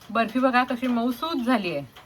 बर्फी बघा कशी मऊसूत झाली आहे।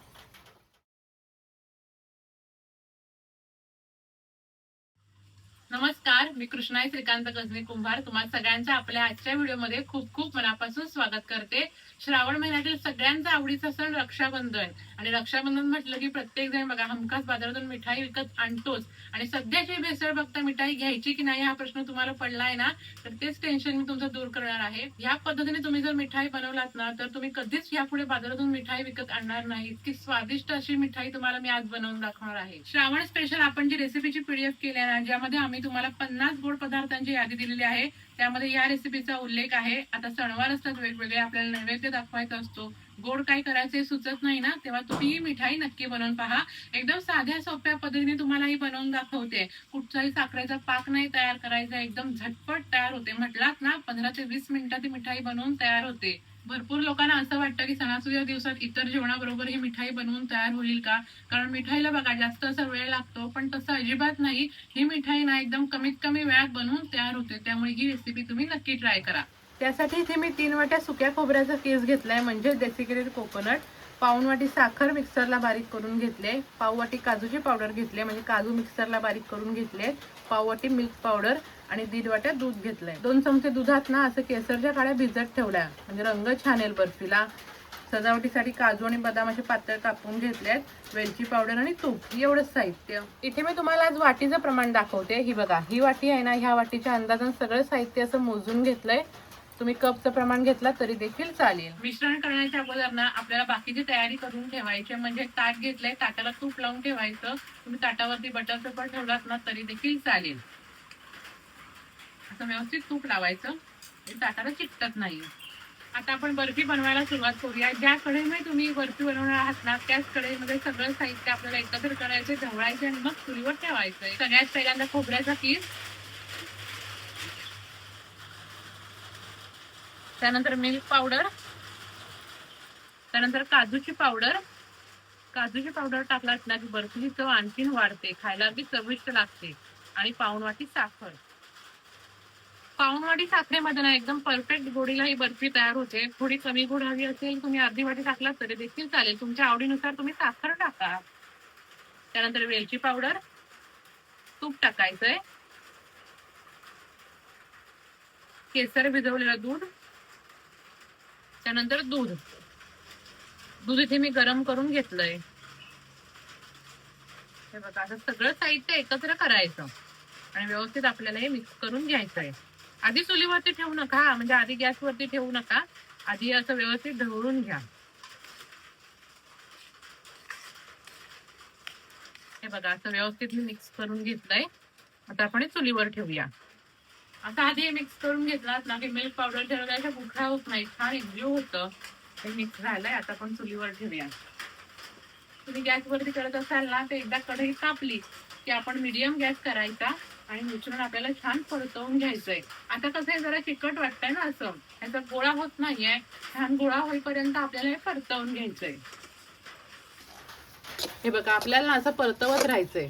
नमस्कार, मी कृष्णाई श्रीकांत गजनी कुंभार तुम्हा सगळ्यांचं आपल्या आजच्या व्हिडिओमध्ये खूप खूप मनापासून स्वागत करते। श्रावण महिन्यातील सगळ्यांचा आवडीचा सण रक्षाबंधन आणि रक्षाबंधन म्हटलं की प्रत्येक जण बघा हमखास बाजारातून मिठाई विकत आणतोच आणि सध्याची भेसळ बघता मिठाई घ्यायची की नाही हा प्रश्न तुम्हाला पडलाय ना, तर तेच टेन्शन मी तुमचं दूर करणार आहे। या पद्धतीने तुम्ही जर मिठाई बनवलात ना तर तुम्ही कधीच यापुढे बाजारातून मिठाई विकत आणणार नाही। इतकी स्वादिष्ट अशी मिठाई तुम्हाला मी आज बनवून दाखवणार आहे। श्रावण स्पेशल आपण जी रेसिपीची पीडीएफ केली आहे ना, ज्यामध्ये आम्ही तुम्हाला 50 गोड पदार्थांची यादी दिलेली आहे, त्यामध्ये या रेसिपीचा उल्लेख आहे। आता सणवार असतात वेगवेगळे, आपल्याला नैवेद्य दाखवायचा असतो, गोड काय करायचे सुचत नाही ना, तेव्हा तुम्ही ही मिठाई नक्की बनवून पहा। एकदम साध्या सोप्या पद्धतीने तुम्हाला ही बनवून दाखवते। कुठचाही साखरेचा पाक नाही तयार करायचा, एकदम झटपट तयार होते। म्हटलात ना 15 ते 20 मिनिटात ही मिठाई बनवून तयार होते। भरपूर लोकांना असं वाटतं की सणासुदीच्या दिवसात इतर जेवणाबरोबर ही मिठाई बनवून तयार होईल का, कारण मिठाईला बघा जास्त असा वेळ लागतो, पण तसं अजिबात नाही। ही मिठाई ना एकदम कमीत कमी वेळात बनवून तयार होते, त्यामुळे ही रेसिपी तुम्ही नक्की ट्राय करा। त्यासाठी इथे मी 3 वाट्या सुक्या खोबऱ्याचा किस घेतलाय, म्हणजे डेसिकेटेड कोकोनट। पाऊण वाटी साखर मिक्सरला बारीक करून घेतले, पाव वाटी काजूची पावडर घेतले, म्हणजे काजू मिक्सरला बारीक करून घेतले, पाव वाटी मिल्क पावडर आणि 1.5 वाट्या दूध घेतलंय। 2 चमचे दुधात ना असं केसरच्या काड्या भिजत ठेवल्या, म्हणजे रंग छान येईल बर्फीला। सजावटीसाठी काजू आणि बदाम असे पातळ कापून घेतलेत, वेलची पावडर आणि तूप, एवढंच साहित्य। इथे मी तुम्हाला आज वाटीचं प्रमाण दाखवते। ही बघा, ही वाटी आहे ना, ह्या वाटीच्या अंदाजाने सगळं साहित्य असं मोजून घेतलंय। तुम्ही कपचं प्रमाण घेतला तरी देखील चालेल। मिश्रण करण्याच्या अगोदर ना आपल्याला बाकीची तयारी करून ठेवायची, म्हणजे ताट घेतलंय, ताटाला तूप लावून ठेवायचं। तुम्ही ताटावरती बटर पेपर ठेवलात ना तरी देखील चालेल। असं व्यवस्थित तूप लावायचं, ताटाला चिकटत नाही। आता आपण बर्फी बनवायला सुरुवात करूया। ज्या कढईमध्ये तुम्ही बर्फी बनवणार आहात ना, त्याच कढईमध्ये सगळं साहित्य आपल्याला एकत्र करायचे, ढवळायचे आणि मग चुलीवर ठेवायचंय। सगळ्यात पहिल्यांदा खोबऱ्याचा किस, त्यानंतर मिल्क पावडर, त्यानंतर काजूची पावडर। काजूची पावडर टाकलात ना की बर्फीची चव आणखीन वाढते, खायला अगदी चविष्ट लागते। आणि पाऊण वाटी साखर। पाऊण वाटी साखरेमध्ये ना एकदम परफेक्ट गोडीला ही बर्फी तयार होते। थोडी कमी गोड हवी असेल तुम्ही अर्धी वाटी टाकलात तरी देखील चालेल, तुमच्या आवडीनुसार तुम्ही साखर टाका। त्यानंतर वेलची पावडर, तूप टाकायचंय, केसर भिजवलेलं दूध, त्यानंतर दूध इथे मी गरम करून घेतलंय। हे बघा, आता सगळं साहित्य एकत्र करायचं आणि व्यवस्थित आपल्याला हे मिक्स करून घ्यायचंय। आधी चुलीवरती ठेवू नका, म्हणजे आधी गॅसवरती ठेवू नका, आधी असं व्यवस्थित ढवळून घ्या। हे बघा, असं व्यवस्थित मी मिक्स करून घेतलंय। आता आपण चुलीवर ठेवूया। आता आधी हे मिक्स करून घेतलात ना की मिल्क पावडर ठेवल्याच्या गुठळा होत नाही, छान एकजीव होतं। हे मिक्स झालंय, आता आपण चुलीवर ठेवूया। तुम्ही गॅसवरती करत असाल ना तर एकदा कढई तापली की आपण मीडियम गॅस करायचा आणि मिश्रण आपल्याला छान परतवून घ्यायचंय। आता कसं आहे, जरा चिकट वाटतंय ना, असं ह्याचा गोळा होत नाहीये, छान गोळा होईपर्यंत आपल्याला हे परतवून घ्यायचंय। हे बघा, आपल्याला असं परतवत राहायचंय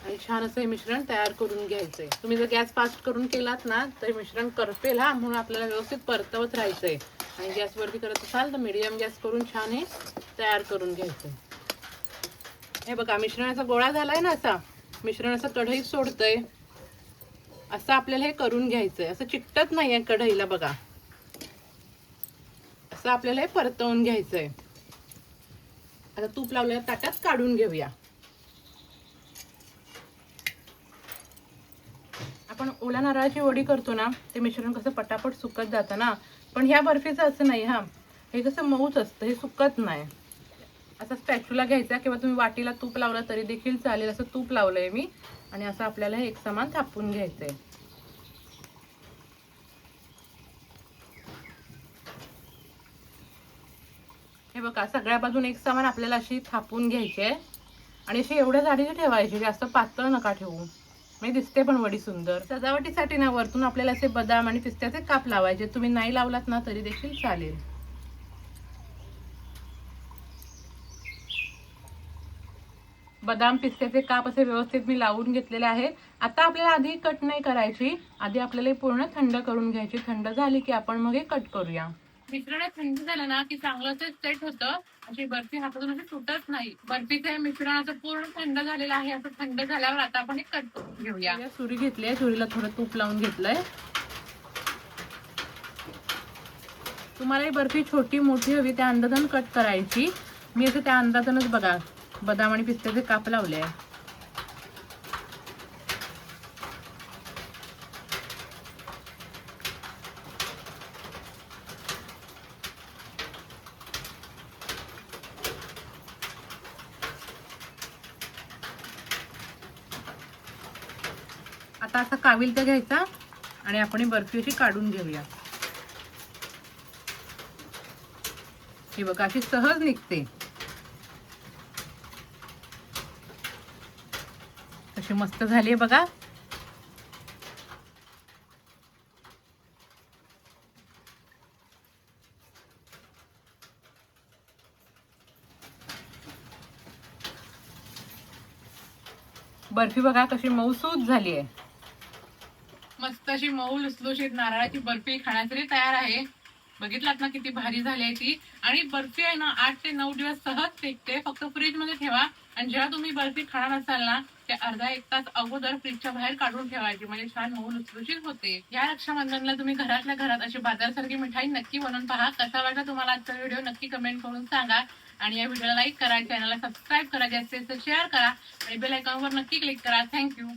आणि छान असं हे मिश्रण तयार करून घ्यायचंय। तुम्ही जर गॅस फास्ट करून केलात ना तर मिश्रण करपेल हा, म्हणून आपल्याला व्यवस्थित परतवत राहायचंय। आणि गॅसवरती करत असाल तर मीडियम गॅस करून छान हे तयार करून घ्यायचंय। हे बघा, मिश्रणाचा गोळा झालाय ना, असा मिश्रण असं कढईत सोडतंय, असं आपल्याला हे करून घ्यायचंय। असं चिकटत नाहीये कढईला, बघा असं आपल्याला हे परतवून घ्यायचंय। आता तूप लावलेल्या ताटात काढून घेऊया। आपण ओला नारळाची वडी करतो ना, ते मिश्रण कसं पटापट सुकत जातं ना, पण ह्या बर्फीचं असं नाही हा, हे कसं मऊच असतं, हे सुकत नाही। असा स्पॅच्युला घ्यायचा किंवा तुम्ही वाटीला तूप लावलं तरी देखील चालेल, असं तूप लावलंय मी आणि असं आपल्याला हे एकसमान थापून घ्यायचंय। हे बघा, सगळ्या बाजून एकसमान आपल्याला अशी थापून घ्यायची आहे आणि अशी एवढ्या जाडीची ठेवायची, जास्त पातळ नका ठेवू, म्हणजे दिसते पण वडी सुंदर। सजावटीसाठी ना वरतून आपल्याला असे बदाम आणि पिस्त्याचे काप लावायचे, तुम्ही नाही लावलात ना तरी देखील चालेल। बदाम पिस्त्याचे काप असे व्यवस्थित मी लावून घेतलेले आहेत। आता आपल्याला आधी कट नाही करायची, आधी आपल्याला पूर्ण थंड करून घ्यायची। थंड झाली की आपण मग हे कट करूया। मिश्रण थंड झालं ना की चांगलं असं सेट होतं. अशी बर्फी हातातून अशी तुटत नाही. बर्फीचं मिश्रण असं पूर्ण थंड झालेलं आहे. असं थंड झाल्यावर आता आपण एक कट घेऊया. सुरी घेतली आहे, सुरीला थोडं तूप लावून घेतलंय. तुम्हाला ही बर्फी छोटी मोठी हवी त्या अंदाजाने कट करायची. मी असं त्या अंदाजानच बघा बदाम आणि पिस्त्याचे काप लावले आहे. आता असा काविलता घ्यायचा आणि आपण ही बर्फी अशी काढून घेऊया. ही बघा अशी सहज निघते. अशी मस्त झाली बघा. बर्फी बघा कशी मऊसूत झाली आहे. मस्त अशी मऊ लुसलुशीत नारळाची बर्फी खाण्यासाठी तयार आहे. बघितलात ना किती भारी झाली आहे ती. आणि बर्फी आहे ना 8 ते 9 दिवस सहज टिकते. फक्त फ्रीज मध्ये ठेवा आणि जेव्हा तुम्ही बर्फी खाणार असाल ना ते अर्धा एक तास अगोदर फ्रीजच्या बाहेर काढून ठेवायची, म्हणजे छान मऊ लुसलुशीत होते. या रक्षाबंधनला तुम्ही घरातल्या घरात अशी बाजारसारखी मिठाई नक्की बनवून पहा. कसा वाटला तुम्हाला आजचा व्हिडिओ नक्की कमेंट करून सांगा. आणि या व्हिडिओला लाईक करा, चॅनलला सबस्क्राईब करा, जास्तीत जास्त शेअर करा आणि बेल आयकॉनवर नक्की क्लिक करा. थँक्यू.